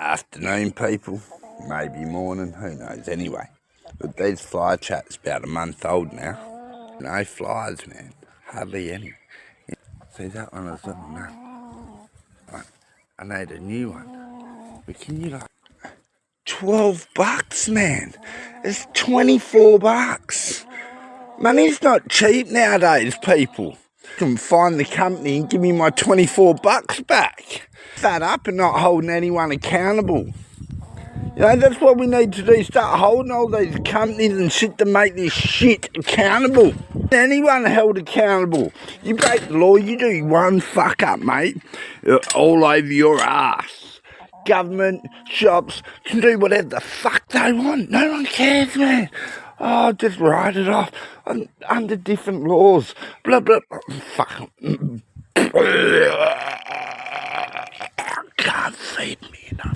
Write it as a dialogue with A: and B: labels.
A: afternoon, people. Maybe morning, who knows, anyway. But these fly traps about a month old now. No flies, man. Hardly any. See that one as well? No. Right. I need a new one. But can you $12, man? It's $24. Money's not cheap nowadays, people. I can find the company and give me my $24 back. That up and not holding anyone accountable. You know, that's what we need to do, start holding all these companies and shit to make this shit accountable. Anyone held accountable. You break the law, you do one fuck up, mate, all over your ass. Government, shops, can do whatever the fuck they want. No one cares, man. Oh, just write it off under different laws. Blah, blah, blah. Fuck. Can't feed me enough.